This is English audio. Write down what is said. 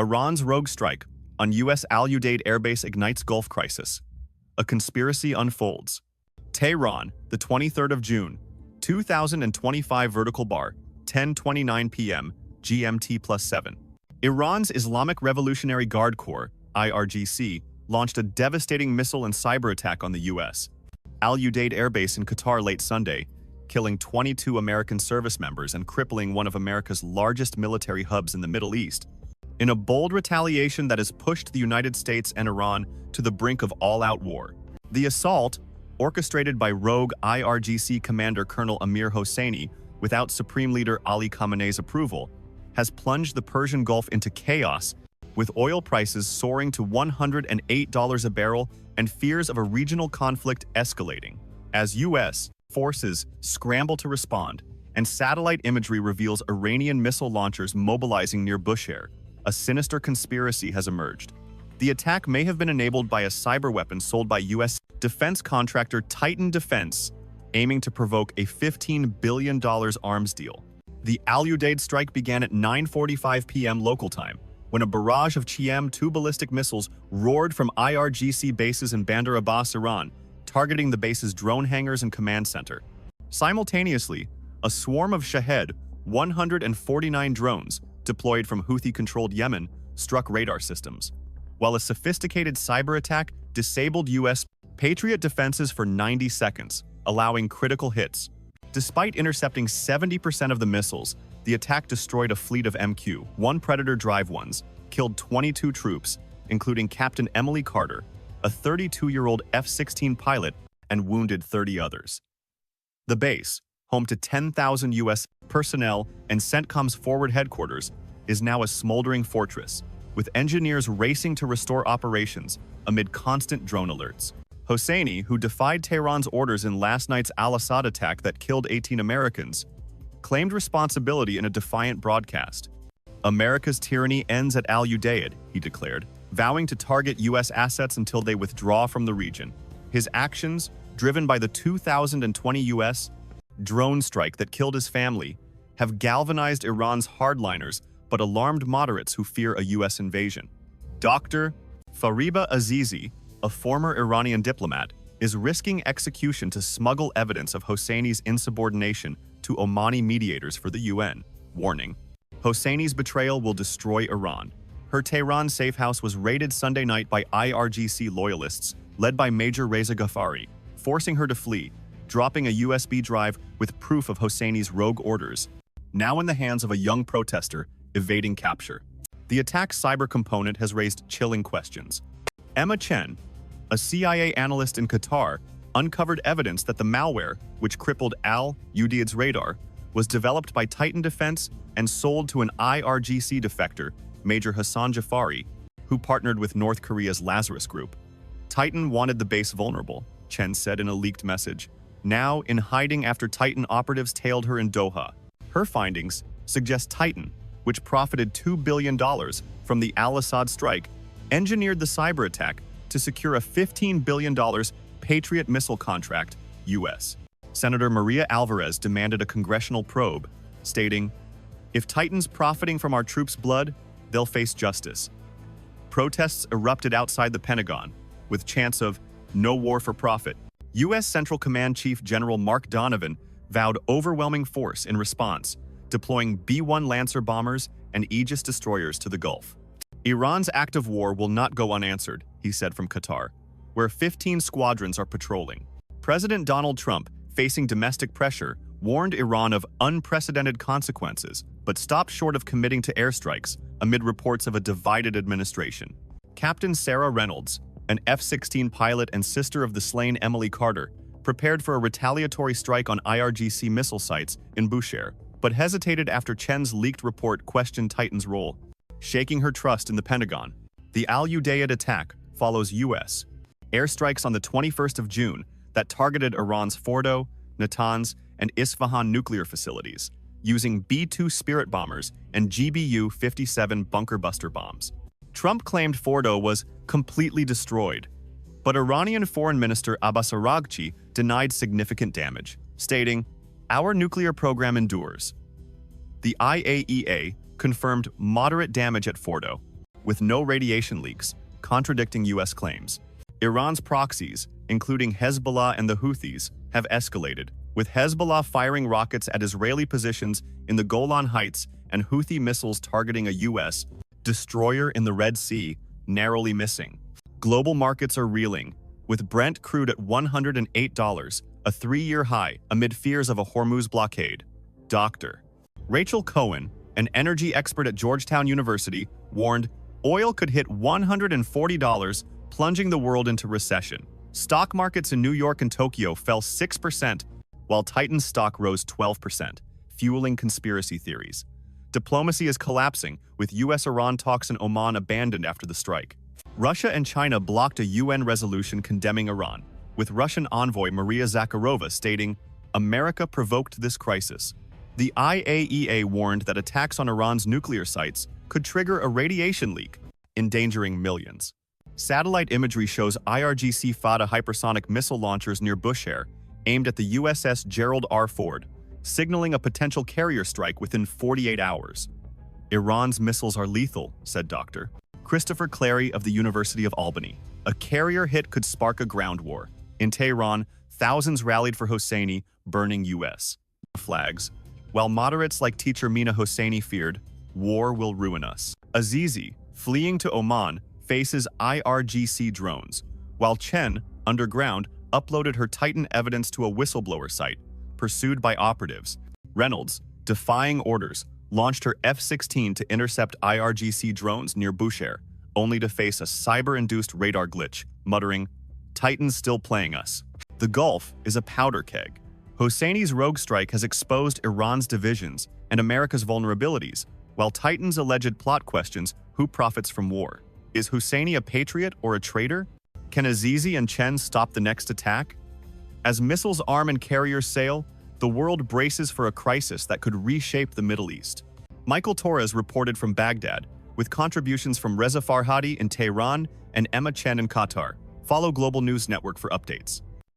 Iran's rogue strike on U.S. Al-Udeid airbase ignites Gulf crisis. A conspiracy unfolds. Tehran, the 23rd of June, 2025 vertical bar, 10:29 p.m. GMT+7. Iran's Islamic Revolutionary Guard Corps, IRGC, launched a devastating missile and cyber attack on the U.S. Al-Udeid airbase in Qatar late Sunday, killing 22 American service members and crippling one of America's largest military hubs in the Middle East, in a bold retaliation that has pushed the United States and Iran to the brink of all-out war. The assault, orchestrated by rogue IRGC Commander Colonel Amir Hosseini without Supreme Leader Ali Khamenei's approval, has plunged the Persian Gulf into chaos, with oil prices soaring to $108 a barrel and fears of a regional conflict escalating. As U.S. forces scramble to respond, and satellite imagery reveals Iranian missile launchers mobilizing near Bushehr, a sinister conspiracy has emerged. The attack may have been enabled by a cyber weapon sold by U.S. defense contractor Titan Defense, aiming to provoke a $15 billion arms deal. The Al-Udeid strike began at 9:45 p.m. local time, when a barrage of Qiyam-2 ballistic missiles roared from IRGC bases in Bandar Abbas, Iran, targeting the base's drone hangars and command center. Simultaneously, a swarm of Shahed 149 drones, deployed from Houthi-controlled Yemen, struck radar systems, while a sophisticated cyber attack disabled U.S. Patriot defenses for 90 seconds, allowing critical hits. Despite intercepting 70% of the missiles, the attack destroyed a fleet of MQ-1 Predator Drive 1s, killed 22 troops, including Captain Emily Carter, a 32-year-old F-16 pilot, and wounded 30 others. The base, home to 10,000 U.S. personnel and CENTCOM's forward headquarters, is now a smoldering fortress, with engineers racing to restore operations amid constant drone alerts. Hosseini, who defied Tehran's orders in last night's Al-Assad attack that killed 18 Americans, claimed responsibility in a defiant broadcast. "America's tyranny ends at Al-Udeid," he declared, vowing to target U.S. assets until they withdraw from the region. His actions, driven by the 2020 U.S. drone strike that killed his family, have galvanized Iran's hardliners but alarmed moderates who fear a U.S. invasion. Dr. Fariba Azizi, a former Iranian diplomat, is risking execution to smuggle evidence of Hosseini's insubordination to Omani mediators for the UN, warning, "Hosseini's betrayal will destroy Iran." Her Tehran safe house was raided Sunday night by IRGC loyalists, led by Major Reza Ghaffari, forcing her to flee, dropping a USB drive with proof of Hosseini's rogue orders, now in the hands of a young protester evading capture. The attack's cyber component has raised chilling questions. Emma Chen, a CIA analyst in Qatar, uncovered evidence that the malware, which crippled Al-Udeid's radar, was developed by Titan Defense and sold to an IRGC defector, Major Hassan Jafari, who partnered with North Korea's Lazarus Group. Titan wanted the base vulnerable, Chen said in a leaked message, now in hiding after Titan operatives tailed her in Doha. Her findings suggest Titan, which profited $2 billion from the Al-Assad strike, engineered the cyber attack to secure a $15 billion Patriot missile contract, U.S. Senator Maria Alvarez demanded a congressional probe, stating, "If Titan's profiting from our troops' blood, they'll face justice." Protests erupted outside the Pentagon, with chants of "No war for profit." U.S. Central Command Chief General Mark Donovan vowed overwhelming force in response, deploying B-1 Lancer bombers and Aegis destroyers to the Gulf. "Iran's act of war will not go unanswered," he said from Qatar, where 15 squadrons are patrolling. President Donald Trump, facing domestic pressure, warned Iran of unprecedented consequences, but stopped short of committing to airstrikes amid reports of a divided administration. Captain Sarah Reynolds, an F-16 pilot and sister of the slain Emily Carter, prepared for a retaliatory strike on IRGC missile sites in Bushehr, but hesitated after Chen's leaked report questioned Titan's role, shaking her trust in the Pentagon. The Al-Udeid attack follows U.S. airstrikes on the 21st of June that targeted Iran's Fordo, Natanz, and Isfahan nuclear facilities, using B-2 Spirit bombers and GBU-57 bunker buster bombs. Trump claimed Fordo was completely destroyed, but Iranian Foreign Minister Abbas Araghchi denied significant damage, stating, "Our nuclear program endures." The IAEA confirmed moderate damage at Fordo. with no radiation leaks, contradicting U.S. claims. Iran's proxies, including Hezbollah and the Houthis, have escalated, with Hezbollah firing rockets at Israeli positions in the Golan Heights and Houthi missiles targeting a U.S. destroyer in the Red Sea, narrowly missing. Global markets are reeling, with Brent crude at $108, a 3-year high amid fears of a Hormuz blockade. Dr. Rachel Cohen, an energy expert at Georgetown University, warned oil could hit $140, plunging the world into recession. Stock markets in New York and Tokyo fell 6%, while Titan's stock rose 12%, fueling conspiracy theories. Diplomacy is collapsing, with U.S.-Iran talks in Oman abandoned after the strike. Russia and China blocked a UN resolution condemning Iran, with Russian envoy Maria Zakharova stating, "America provoked this crisis." The IAEA warned that attacks on Iran's nuclear sites could trigger a radiation leak, endangering millions. Satellite imagery shows IRGC Fata hypersonic missile launchers near Bushehr, aimed at the USS Gerald R. Ford, signaling a potential carrier strike within 48 hours. Iran's missiles are lethal, said Dr. Christopher Clary of the University of Albany. A carrier hit could spark a ground war. In Tehran, thousands rallied for Hosseini, burning U.S. flags, while moderates like teacher Mina Hosseini feared, "War will ruin us." Azizi, fleeing to Oman, faces IRGC drones, while Chen, underground, uploaded her Titan evidence to a whistleblower site, pursued by operatives. Reynolds, defying orders, launched her F-16 to intercept IRGC drones near Bushehr, only to face a cyber-induced radar glitch, muttering, "Titan's still playing us." The Gulf is a powder keg. Hosseini's rogue strike has exposed Iran's divisions and America's vulnerabilities, while Titan's alleged plot questions who profits from war. Is Hosseini a patriot or a traitor? Can Azizi and Chen stop the next attack? As missiles arm and carriers sail, the world braces for a crisis that could reshape the Middle East. Michael Torres reported from Baghdad, with contributions from Reza Farhadi in Tehran and Emma Chen in Qatar. Follow Global News Network for updates.